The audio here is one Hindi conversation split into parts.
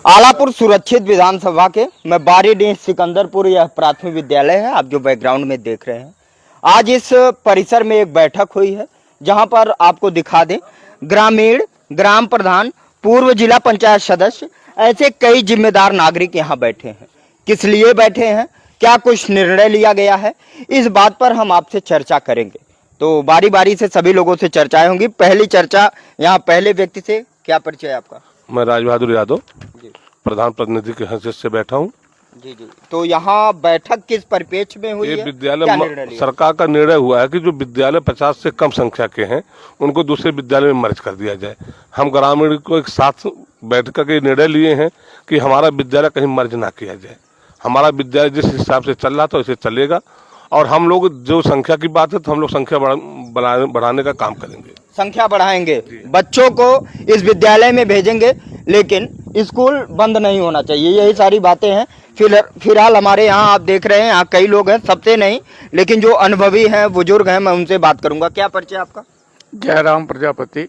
आलापुर सुरक्षित विधानसभा के मैं बारीडीह सिकंदरपुर यह प्राथमिक विद्यालय है। आप जो बैकग्राउंड में देख रहे हैं, आज इस परिसर में एक बैठक हुई है जहां पर आपको दिखा दें ग्रामीण, ग्राम प्रधान, पूर्व जिला पंचायत सदस्य, ऐसे कई जिम्मेदार नागरिक यहां बैठे हैं। किस लिए बैठे हैं, क्या कुछ निर्णय लिया गया है, इस बात पर हम आपसे चर्चा करेंगे। तो बारी बारी से सभी लोगों से चर्चाएं होंगी। पहली चर्चा यहाँ पहले व्यक्ति से, क्या परिचय है आपका? मैं राज बहादुर यादव प्रधान प्रतिनिधि के हैसियत से बैठा हूँ। जी जी। तो यहाँ बैठक किस परिप्रेक्ष्य में हुई है? विद्यालय सरकार का निर्णय हुआ है कि जो विद्यालय 50 से कम संख्या के हैं उनको दूसरे विद्यालय में मर्ज कर दिया जाए। हम ग्रामीण को एक साथ बैठ कर के निर्णय लिए हैं कि हमारा विद्यालय कहीं मर्ज ना किया जाए। हमारा विद्यालय जिस हिसाब से चल रहा था वैसे चलेगा और हम लोग जो संख्या की बात है तो हम लोग संख्या बढ़ाने का काम करेंगे। संख्या बढ़ाएंगे, बच्चों को इस विद्यालय में भेजेंगे, लेकिन स्कूल बंद नहीं होना चाहिए। यही सारी बातें हैं। फिलहाल हमारे यहाँ आप देख रहे हैं, यहाँ कई लोग हैं, सबसे नहीं लेकिन जो अनुभवी हैं, बुजुर्ग हैं, मैं उनसे बात करूंगा। क्या परिचय आपका? जयराम प्रजापति,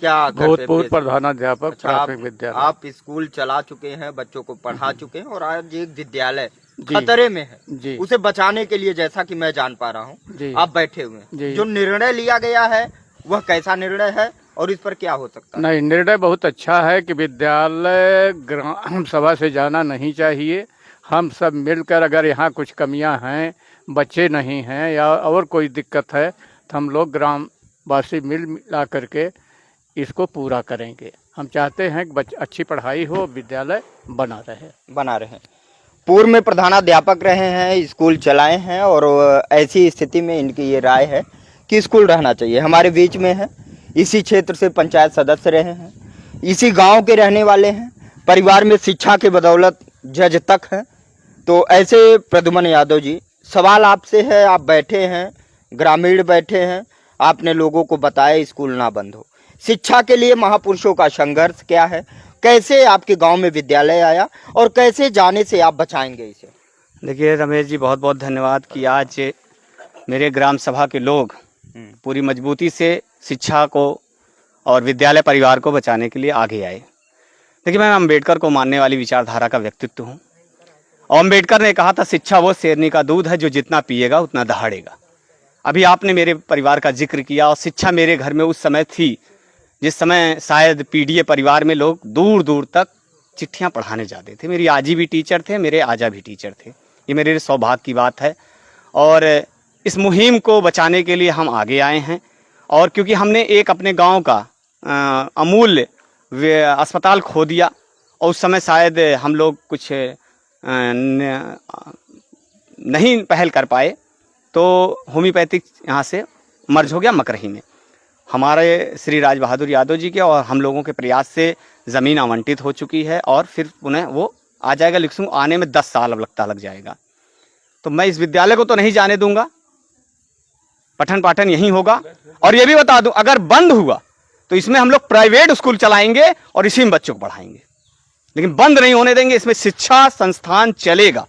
क्या भूतपूर्व प्रधानाध्यापक प्राथमिक विद्यालय। आप स्कूल चला चुके हैं, बच्चों को पढ़ा चुके हैं और आज एक विद्यालय खतरे में है, उसे बचाने के लिए जैसा कि मैं जान पा रहा हूँ आप बैठे हुए हैं। जो निर्णय लिया गया है वह कैसा निर्णय है और इस पर क्या हो सकता है? नहीं, निर्णय बहुत अच्छा है कि विद्यालय ग्राम सभा से जाना नहीं चाहिए। हम सब मिलकर अगर यहाँ कुछ कमियाँ हैं, बच्चे नहीं हैं या और कोई दिक्कत है तो हम लोग ग्रामवासी मिला करके इसको पूरा करेंगे। हम चाहते हैं कि अच्छी पढ़ाई हो, विद्यालय बना रहे। पूर्व में प्रधानाध्यापक रहे हैं, स्कूल चलाए हैं और ऐसी स्थिति में इनकी ये राय है कि स्कूल रहना चाहिए। हमारे बीच में है, इसी क्षेत्र से पंचायत सदस्य रहे हैं, इसी गांव के रहने वाले हैं, परिवार में शिक्षा के बदौलत जज तक हैं। तो ऐसे प्रद्युमन यादव जी, सवाल आपसे है, आप बैठे हैं, ग्रामीण बैठे हैं, आपने लोगों को बताया स्कूल ना बंद हो। शिक्षा के लिए महापुरुषों का संघर्ष क्या है, कैसे आपके गांव में विद्यालय आया और कैसे जाने से आप बचाएंगे इसे? देखिए रमेश जी, बहुत बहुत धन्यवाद कि आज मेरे ग्राम सभा के लोग पूरी मजबूती से शिक्षा को और विद्यालय परिवार को बचाने के लिए आगे आए। देखिए, मैं अम्बेडकर को मानने वाली विचारधारा का व्यक्तित्व हूँ और अम्बेडकर ने कहा था, शिक्षा वो शेरनी का दूध है जो जितना पिएगा उतना दहाड़ेगा। अभी आपने मेरे परिवार का जिक्र किया और शिक्षा मेरे घर में उस समय थी जिस समय शायद पीडीए परिवार में लोग दूर दूर तक चिट्ठियाँ पढ़ाने जाते थे। मेरी आजी भी टीचर थे, मेरे आजा भी टीचर थे। ये मेरे सौभाग्य की बात है और इस मुहिम को बचाने के लिए हम आगे आए हैं। और क्योंकि हमने एक अपने गांव का अमूल्य अस्पताल खो दिया और उस समय शायद हम लोग कुछ नहीं पहल कर पाए, तो होम्योपैथिक यहाँ से मर्ज हो गया मकरही में। हमारे श्री राज बहादुर यादव जी के और हम लोगों के प्रयास से ज़मीन आवंटित हो चुकी है और फिर पुनः वो आ जाएगा, लेकिन आने में 10 साल अब लग जाएगा। तो मैं इस विद्यालय को तो नहीं जाने दूंगा, पठन पाठन यहीं होगा। और ये भी बता दूं, अगर बंद हुआ तो इसमें हम लोग प्राइवेट स्कूल चलाएंगे और इसी में बच्चों को पढ़ाएंगे, लेकिन बंद नहीं होने देंगे। इसमें शिक्षा संस्थान चलेगा।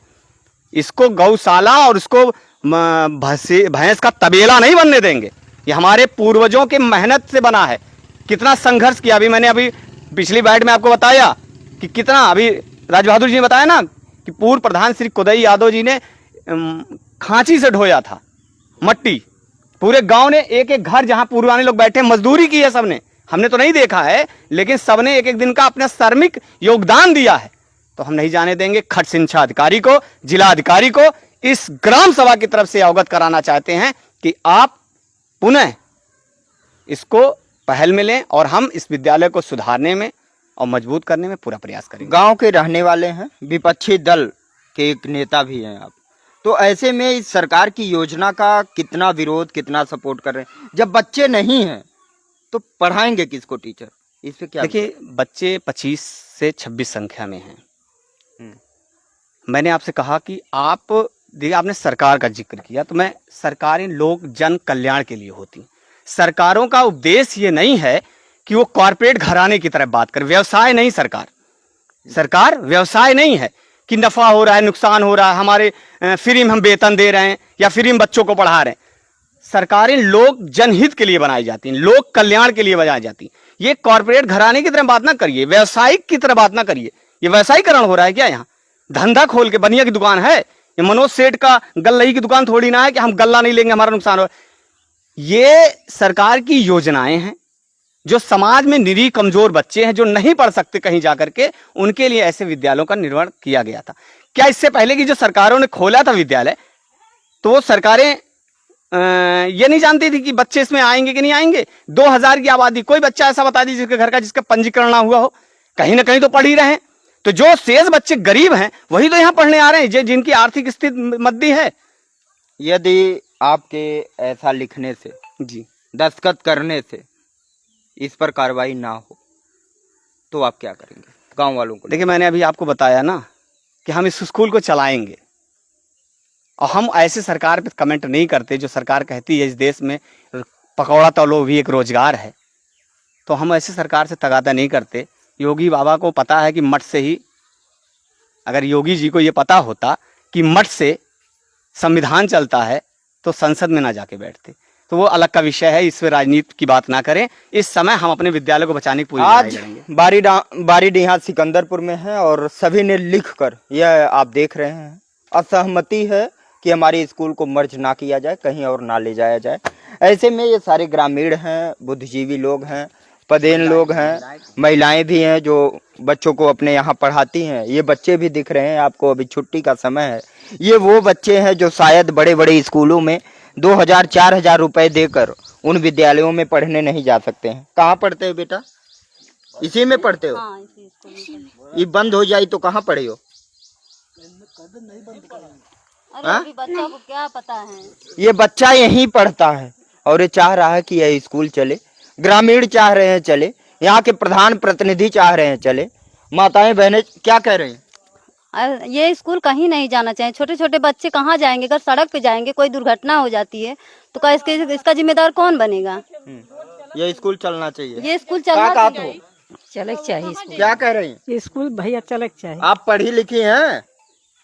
इसको गौशाला और इसको भैंस का तबेला नहीं बनने देंगे। ये हमारे पूर्वजों के मेहनत से बना है, कितना संघर्ष किया। मैंने पिछली बाइट में आपको बताया कि कितना, अभी राज बहादुर जी ने बताया ना कि पूर्व प्रधान श्री कुदई यादव जी ने खांची से ढोया था मट्टी। पूरे गांव ने एक एक घर जहां पुराने लोग बैठे मजदूरी की है सबने, हमने तो नहीं देखा है, लेकिन सबने एक एक दिन का अपना श्रमिक योगदान दिया है। तो हम नहीं जाने देंगे। खट शिक्षा अधिकारी को, जिला अधिकारी को इस ग्राम सभा की तरफ से अवगत कराना चाहते हैं कि आप पुनः इसको पहल में लें और हम इस विद्यालय को सुधारने में और मजबूत करने में पूरा प्रयास करेंगे। गांव के रहने वाले हैं, विपक्षी दल के एक नेता भी हैं आप, तो ऐसे में इस सरकार की योजना का कितना विरोध, कितना सपोर्ट कर रहे हैं? जब बच्चे नहीं हैं तो पढ़ाएंगे किसको टीचर? इस पे क्या? देखिए, बच्चे 25 से 26 संख्या में हैं। मैंने आपसे कहा कि आपने सरकार का जिक्र किया, तो मैं सरकारें लोग जन कल्याण के लिए होती। सरकारों का उद्देश्य ये नहीं है कि वो कॉर्पोरेट घराने की तरफ बात करे। व्यवसाय नहीं, सरकार व्यवसाय नहीं है कि नफा हो रहा है, नुकसान हो रहा है, हमारे फ्री में हम वेतन दे रहे हैं या फ्री में बच्चों को पढ़ा रहे हैं। सरकारें लोग जनहित के लिए बनाई जाती हैं, लोक कल्याण के लिए बनाई जाती हैं। ये कॉर्पोरेट घराने की तरह बात ना करिए, व्यवसायिक की तरह बात ना करिए। ये वैसाईकरण हो रहा है क्या? यहाँ धंधा खोल के बनिया की दुकान है, ये मनोज सेठ का गल्लई की दुकान थोड़ी ना है कि हम गल्ला नहीं लेंगे हमारा नुकसान हो। ये सरकार की योजनाएं हैं जो समाज में निरीह कमजोर बच्चे हैं जो नहीं पढ़ सकते कहीं जाकर के, उनके लिए ऐसे विद्यालयों का निर्माण किया गया था। क्या इससे पहले की जो सरकारों ने खोला था विद्यालय, तो वो सरकारें ये नहीं जानती थी कि बच्चे इसमें आएंगे कि नहीं आएंगे? 2000 की आबादी, कोई बच्चा ऐसा बता दीजिए जिसके घर का जिसका पंजीकरण ना हुआ हो, कहीं ना कहीं तो पढ़ ही रहे हैं। तो जो शेष बच्चे गरीब हैं वही तो यहाँ पढ़ने आ रहे हैं, जिनकी आर्थिक स्थिति मद्दी है। यदि आपके ऐसा लिखने से, जी, दस्तखत करने से इस पर कार्रवाई ना हो तो आप क्या करेंगे गांव वालों को? देखिए, मैंने अभी आपको बताया ना कि हम इस स्कूल को चलाएंगे, और हम ऐसे सरकार पे कमेंट नहीं करते जो सरकार कहती है इस देश में पकौड़ा तलो भी एक रोजगार है, तो हम ऐसे सरकार से तगादा नहीं करते। योगी बाबा को पता है कि मठ से ही, अगर योगी जी को ये पता होता कि मठ से संविधान चलता है तो संसद में ना जाके बैठते, तो वो अलग का विषय है, इस पे राजनीति की बात ना करें। इस समय हम अपने विद्यालय को बचाने की पूरी लड़ाई आज लड़ेंगे। बारीडीहा सिकंदरपुर में है और सभी ने लिखकर, यह आप देख रहे हैं, असहमति है कि हमारे स्कूल को मर्ज ना किया जाए, कहीं और ना ले जाया जाए। ऐसे में ये सारे ग्रामीण हैं, बुद्धिजीवी लोग हैं, पदेन लोग हैं, महिलाएं भी हैं जो बच्चों को अपने यहाँ पढ़ाती हैं। ये बच्चे भी दिख रहे हैं आपको, अभी छुट्टी का समय है। ये वो बच्चे हैं जो शायद बड़े बड़े स्कूलों में 2000-4000 रुपए देकर उन विद्यालयों में पढ़ने नहीं जा सकते हैं। कहाँ पढ़ते हो बेटा? इसी में पढ़ते हो? हाँ, इसी स्कूल में। ये बंद हो जाए तो कहाँ पढ़े हो? अरे अभी बच्चा को क्या पता है? ये बच्चा यहीं पढ़ता है और ये चाह रहा है कि यह स्कूल चले। ग्रामीण चाह रहे हैं चले, यहाँ के प्रधान प्रतिनिधि चाह रहे हैं चले, माताएं बहनें क्या कह रही हैं? ये स्कूल कहीं नहीं जाना चाहिए। छोटे छोटे बच्चे कहाँ जाएंगे? अगर सड़क पे जाएंगे, कोई दुर्घटना हो जाती है तो क्या इसका जिम्मेदार कौन बनेगा? ये स्कूल चलना चाहिए। ये स्कूल चलना क्या चाहिए। चलक चाहिए स्कूल। क्या कह रही हैं? स्कूल भैया चलक चाहिए। आप पढ़ी लिखी हैं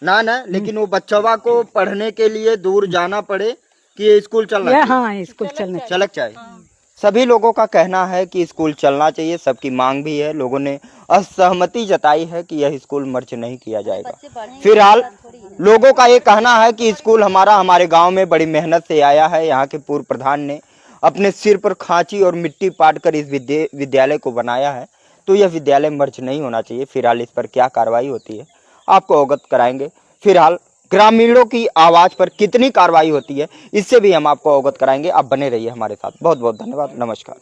ना, लेकिन वो बच्चवा को पढ़ने के लिए दूर जाना पड़े कि ये स्कूल चलना चाहिए? हाँ, स्कूल चलना चाहिए। चलक चाहिए। सभी लोगों का कहना है कि स्कूल चलना चाहिए, सबकी मांग भी है। लोगों ने असहमति जताई है कि यह स्कूल मर्ज नहीं किया जाएगा। फिलहाल लोगों का ये कहना है कि स्कूल हमारे गांव में बड़ी मेहनत से आया है। यहाँ के पूर्व प्रधान ने अपने सिर पर खांची और मिट्टी पाट कर इस विद्यालय को बनाया है, तो यह विद्यालय मर्ज नहीं होना चाहिए। फिलहाल इस पर क्या कार्रवाई होती है आपको अवगत कराएंगे। फिलहाल ग्रामीणों की आवाज पर कितनी कार्रवाई होती है इससे भी हम आपको अवगत कराएंगे। आप बने रहिए हमारे साथ। बहुत बहुत धन्यवाद। नमस्कार।